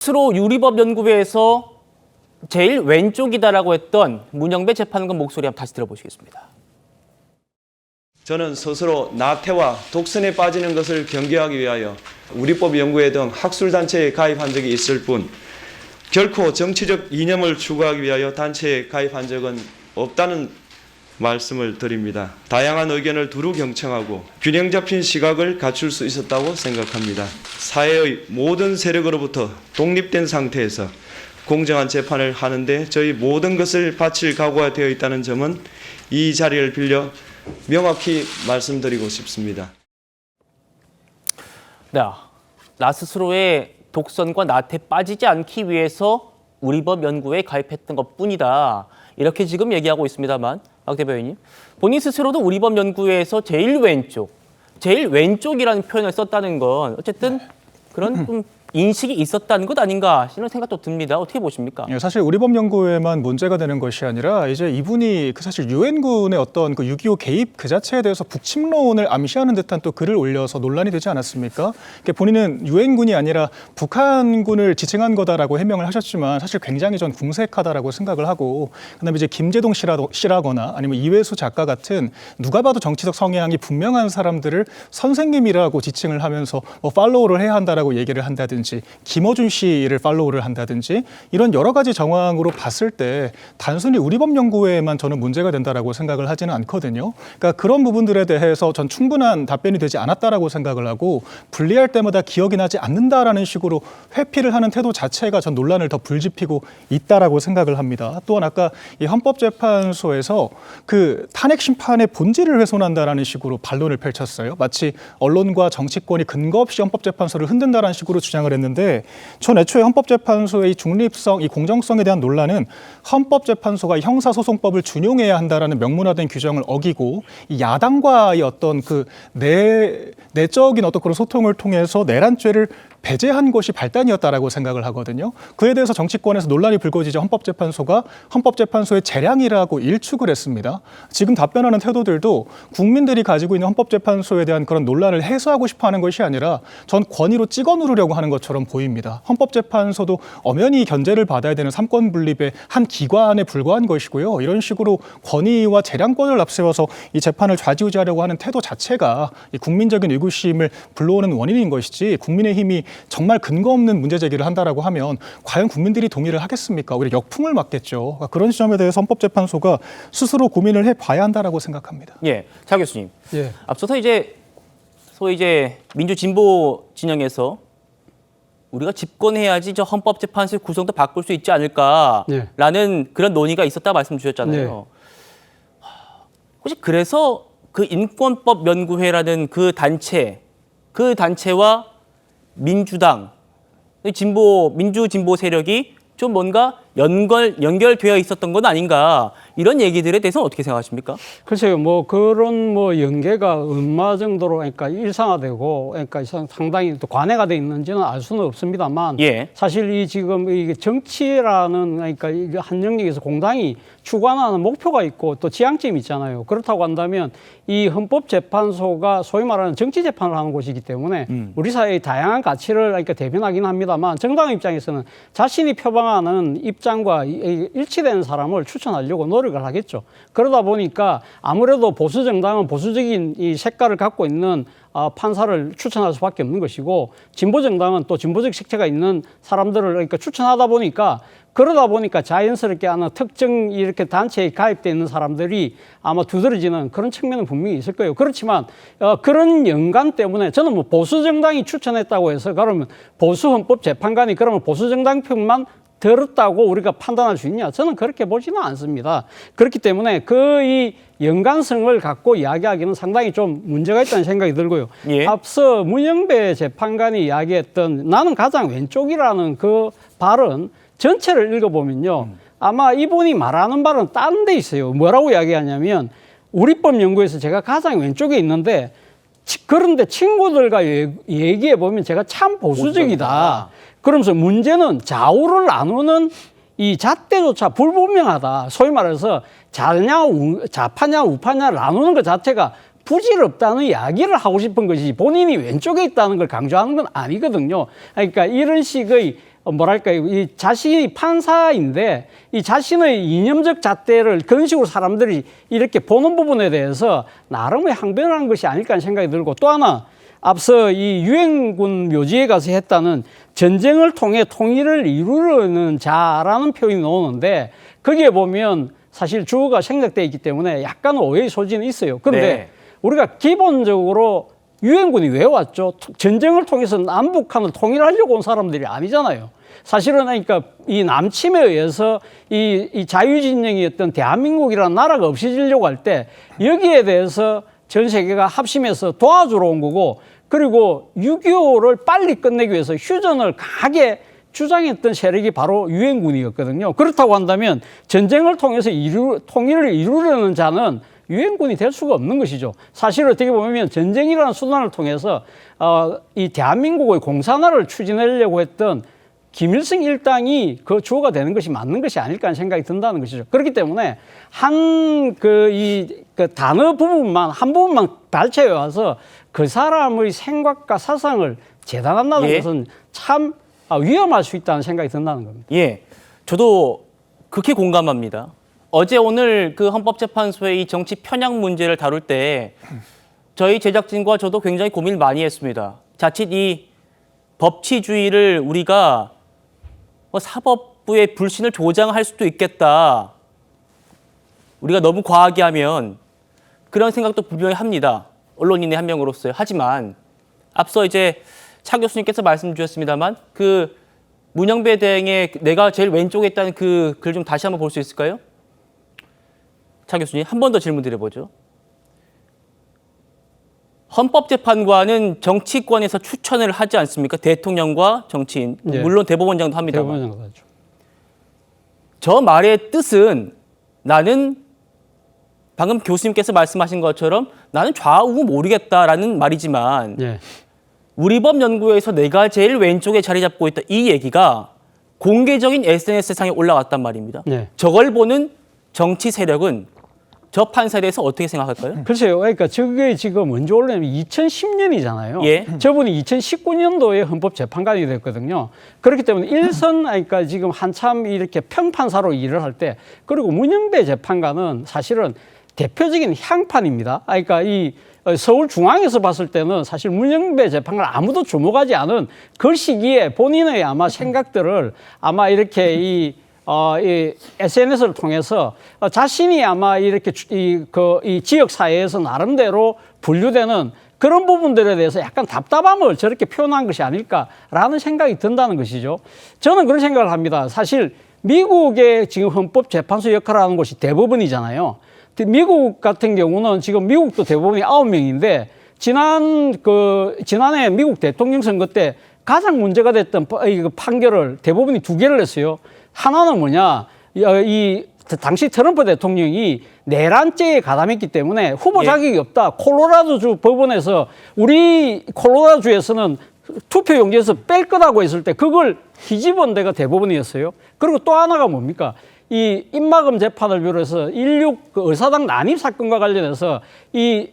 스스로 유리법연구회에서 제일 왼쪽이다라고 했던 문영배 재판관 목소리 한번 다시 들어보시겠습니다. 저는 스스로 나태와 독선에 빠지는 것을 경계하기 위하여 우리법연구회 등 학술단체에 가입한 적이 있을 뿐 결코 정치적 이념을 추구하기 위하여 단체에 가입한 적은 없다는 말씀을 드립니다. 다양한 의견을 두루 경청하고 균형 잡힌 시각을 갖출 수 있었다고 생각합니다. 사회의 모든 세력으로부터 독립된 상태에서 공정한 재판을 하는데 저희 모든 것을 바칠 각오가 되어 있다는 점은 이 자리를 빌려 명확히 말씀드리고 싶습니다. 네, 나 스스로의 독선과 나태에 빠지지 않기 위해서 우리법연구회에 가입했던 것뿐이다. 이렇게 지금 얘기하고 있습니다만 박 대변인님, 본인 스스로도 우리법연구회에서 제일 왼쪽이라는 표현을 썼다는 건 어쨌든 그런 좀 인식이 있었다는 것 아닌가 하는 생각도 듭니다. 어떻게 보십니까? 사실 우리법연구회만 문제가 되는 것이 아니라 이제 이분이 사실 유엔군의 어떤 그 6.25 개입 그 자체에 대해서 북침론을 암시하는 듯한 또 글을 올려서 논란이 되지 않았습니까? 본인은 유엔군이 아니라 북한군을 지칭한 거다라고 해명을 하셨지만 사실 굉장히 전 궁색하다라고 생각을 하고, 그다음에 이제 김재동 씨라거나 아니면 이회수 작가 같은 누가 봐도 정치적 성향이 분명한 사람들을 선생님이라고 지칭을 하면서 뭐 팔로우를 해야 한다라고 얘기를 한다든지, 김어준 씨를 팔로우를 한다든지, 이런 여러 가지 정황으로 봤을 때 단순히 우리법연구회에만 저는 문제가 된다라고 생각을 하지는 않거든요. 그러니까 그런 부분들에 대해서 전 충분한 답변이 되지 않았다라고 생각을 하고, 분리할 때마다 기억이 나지 않는다라는 식으로 회피를 하는 태도 자체가 전 논란을 더 불지피고 있다라고 생각을 합니다. 또한 아까 이 헌법재판소에서 그 탄핵 심판의 본질을 훼손한다라는 식으로 반론을 펼쳤어요. 마치 언론과 정치권이 근거 없이 헌법재판소를 흔든다라는 식으로 주장을 했는데, 전 애초에 헌법재판소의 이 중립성, 이 공정성에 대한 논란은 헌법재판소가 형사소송법을 준용해야 한다라는 명문화된 규정을 어기고 이 야당과의 어떤 그 내적인 어떤 그런 소통을 통해서 내란죄를 배제한 것이 발단이었다라고 생각을 하거든요. 그에 대해서 정치권에서 논란이 불거지자 헌법재판소가 헌법재판소의 재량이라고 일축을 했습니다. 지금 답변하는 태도들도 국민들이 가지고 있는 헌법재판소에 대한 그런 논란을 해소하고 싶어 하는 것이 아니라 전 권위로 찍어 누르려고 하는 것처럼 보입니다. 헌법재판소도 엄연히 견제를 받아야 되는 삼권 분립의 한 기관에 불과한 것이고요. 이런 식으로 권위와 재량권을 앞세워서 이 재판을 좌지우지하려고 하는 태도 자체가 이 국민적인 의구심을 불러오는 원인인 것이지, 국민의힘이 정말 근거 없는 문제 제기를 한다라고 하면 과연 국민들이 동의를 하겠습니까? 오히려 역풍을 맞겠죠. 그러니까 그런 지점에 대해서 헌법재판소가 스스로 고민을 해봐야 한다라고 생각합니다. 예, 차 교수님. 예. 앞서서 소위 민주 진보 진영에서 우리가 집권해야지 저 헌법재판소의 구성도 바꿀 수 있지 않을까라는 그런 논의가 있었다 말씀 주셨잖아요. 혹시 그래서 그 인권법연구회라는 그 단체와 민주당, 민주 진보 세력이 좀 뭔가 연결되어 있었던 건 아닌가, 이런 얘기들에 대해서는 어떻게 생각하십니까? 글쎄요, 그런 연계가 얼마 정도로 그러니까 일상화되고 그러니까 상당히 또 관해가 돼 있는지는 알 수는 없습니다만, 사실 이 지금 이게 정치라는 그러니까 한 영역에서 공당이 추구하는 목표가 있고 또 지향점이 있잖아요. 그렇다고 한다면 이 헌법재판소가 소위 말하는 정치 재판을 하는 곳이기 때문에 우리 사회의 다양한 가치를 그러니까 대변하긴 합니다만, 정당 입장에서는 자신이 표방하는 입장과 일치되는 사람을 추천하려고 노력을 하겠죠. 그러다 보니까 아무래도 보수 정당은 보수적인 이 색깔을 갖고 있는 판사를 추천할 수밖에 없는 것이고, 진보 정당은 또 진보적 색채가 있는 사람들을 그러니까 추천하다 보니까, 그러다 보니까 자연스럽게 하는 특정 이렇게 단체에 가입되어 있는 사람들이 아마 두드러지는 그런 측면은 분명히 있을 거예요. 그렇지만 그런 연관 때문에 저는 보수 정당이 추천했다고 해서 그러면 보수 헌법 재판관이 그러면 보수 정당 편만 들었다고 우리가 판단할 수 있냐? 저는 그렇게 보지는 않습니다. 그렇기 때문에 이 연관성을 갖고 이야기하기는 상당히 좀 문제가 있다는 생각이 들고요. 앞서 문영배 재판관이 이야기했던 나는 가장 왼쪽이라는 그 발언 전체를 읽어보면요. 아마 이분이 말하는 바는 딴 데 있어요. 뭐라고 이야기하냐면, 우리법연구에서 제가 가장 왼쪽에 있는데 그런데 친구들과 얘기해보면 제가 참 보수적이다. 그러면서 문제는 좌우를 나누는 이 잣대조차 불분명하다. 소위 말해서 좌파냐 우파냐 나누는 것 자체가 부질없다는 이야기를 하고 싶은 것이지 본인이 왼쪽에 있다는 걸 강조하는 건 아니거든요. 그러니까 이런 식의 뭐랄까요, 이 자신이 판사인데 이 자신의 이념적 잣대를 그런 식으로 사람들이 이렇게 보는 부분에 대해서 나름의 항변을 한 것이 아닐까 하는 생각이 들고, 또 하나 앞서 이 유엔군 묘지에 가서 했다는 전쟁을 통해 통일을 이루려는 자라는 표현이 나오는데, 거기에 보면 사실 주어가 생략되어 있기 때문에 약간 오해의 소지는 있어요. 그런데 네. 우리가 기본적으로 유엔군이 왜 왔죠? 전쟁을 통해서 남북한을 통일하려고 온 사람들이 아니잖아요. 사실은 그러니까 이 남침에 의해서 이 자유진영이었던 대한민국이라는 나라가 없어지려고 할 때 여기에 대해서 전 세계가 합심해서 도와주러 온 거고, 그리고 6.25를 빨리 끝내기 위해서 휴전을 강하게 주장했던 세력이 바로 유엔군이었거든요. 그렇다고 한다면 전쟁을 통해서 통일을 이루려는 자는 유엔군이 될 수가 없는 것이죠. 사실 어떻게 보면 전쟁이라는 수단을 통해서 이 대한민국의 공산화를 추진하려고 했던 김일성 일당이 그 주어가 되는 것이 맞는 것이 아닐까 하는 생각이 든다는 것이죠. 그렇기 때문에 그 단어 부분만, 한 부분만 발췌해 와서 그 사람의 생각과 사상을 재단한다는 예. 것은 참 위험할 수 있다는 생각이 든다는 겁니다. 예, 저도 극히 공감합니다. 어제 오늘 그 헌법재판소의 이 정치 편향 문제를 다룰 때 저희 제작진과 저도 굉장히 고민을 많이 했습니다. 자칫 이 법치주의를 우리가 사법부의 불신을 조장할 수도 있겠다. 우리가 너무 과하게 하면 그런 생각도 분명히 합니다. 언론인의 한 명으로서요. 하지만 앞서 이제 차 교수님께서 말씀 주셨습니다만 그 문영배 대행의 내가 제일 왼쪽에 있다는 그 글 좀 다시 한번 볼 수 있을까요? 차 교수님, 한 번 더 질문 드려보죠. 헌법재판관은 정치권에서 추천을 하지 않습니까? 대통령과 정치인, 네. 물론 대법원장도 합니다만. 대법원장도 하죠. 저 말의 뜻은 나는 방금 교수님께서 말씀하신 것처럼 나는 좌우 모르겠다라는 말이지만 예. 우리법 연구에서 내가 제일 왼쪽에 자리 잡고 있다 이 얘기가 공개적인 SNS 상에 올라갔단 말입니다. 네. 저걸 보는 정치 세력은 저 판사에 대해서 어떻게 생각할까요? 글쎄요. 그러니까 저게 지금 언제 올라면 2010년이잖아요. 예. 저분이 2019년도에 헌법재판관이 됐거든요. 그렇기 때문에 일선, 그러니까 지금 한참 이렇게 평판사로 일을 할 때, 그리고 문영배 재판관은 사실은 대표적인 향판입니다. 그러니까 이 서울중앙에서 봤을 때는 사실 문영배 재판관 아무도 주목하지 않은 그 시기에 본인의 아마 생각들을 아마 이렇게 이 SNS를 통해서 자신이 아마 이렇게 이 지역 사회에서 나름대로 분류되는 그런 부분들에 대해서 약간 답답함을 저렇게 표현한 것이 아닐까라는 생각이 든다는 것이죠. 저는 그런 생각을 합니다. 사실 미국의 지금 헌법재판소 역할을 하는 곳이 대법원이잖아요. 미국 같은 경우는 지금 미국도 대법원이 9명인데 지난해 미국 대통령 선거 때 가장 문제가 됐던 판결을 대법원이 2개를 했어요. 하나는 뭐냐, 이 당시 트럼프 대통령이 내란죄에 가담했기 때문에 후보 자격이 없다. 콜로라도주 법원에서 우리 콜로라도주에서는 투표용지에서 뺄 거라고 했을 때 그걸 뒤집은 데가 대법원이었어요. 그리고 또 하나가 뭡니까? 이 입마금 재판을 비롯해서 16 의사당 난입 사건과 관련해서 이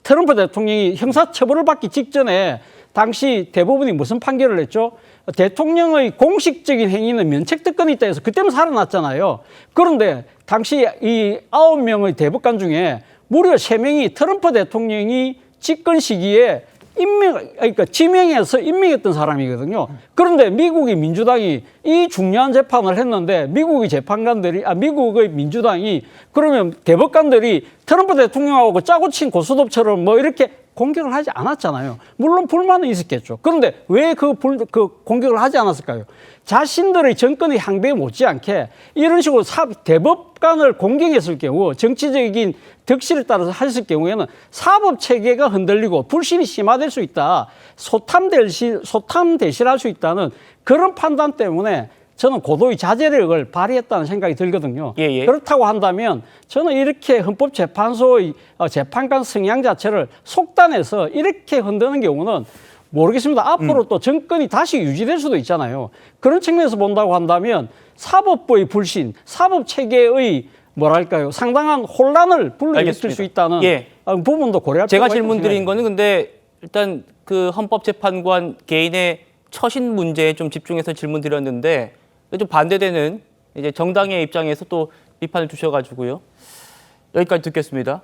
트럼프 대통령이 형사처벌을 받기 직전에 당시 대법원이 무슨 판결을 했죠? 대통령의 공식적인 행위는 면책특권이 있다 해서 그때는 살아났잖아요. 그런데 당시 이 9명의 대법관 중에 무려 3명이 트럼프 대통령이 집권 시기에 그러니까 지명해서 임명했던 사람이거든요. 그런데 미국의 민주당이 이 중요한 재판을 했는데 미국의 민주당이 그러면 대법관들이 트럼프 대통령하고 짜고 친 고스톱처럼 뭐 이렇게 공격을 하지 않았잖아요. 물론 불만은 있었겠죠. 그런데 왜 그 공격을 하지 않았을까요? 자신들의 정권의 향배에 못지않게 이런 식으로 대법관을 공격했을 경우 정치적인 덕실에 따라서 했을 경우에는 사법 체계가 흔들리고 불신이 심화될 수 있다. 소탐대실할 수 있다는 그런 판단 때문에 저는 고도의 자제력을 발휘했다는 생각이 들거든요. 예. 그렇다고 한다면 저는 이렇게 헌법재판소의 재판관 성향 자체를 속단해서 이렇게 흔드는 경우는 모르겠습니다. 앞으로 또 정권이 다시 유지될 수도 있잖아요. 그런 측면에서 본다고 한다면 사법부의 불신, 사법체계의 뭐랄까요, 상당한 혼란을 불러일으킬 수 있다는 부분도 고려할 필요가 제가 있다고 질문 드린 생각합니다. 거는 근데 일단 그 헌법재판관 개인의 처신 문제에 좀 집중해서 질문 드렸는데 좀 반대되는 이제 정당의 입장에서 또 비판을 주셔가지고요. 여기까지 듣겠습니다.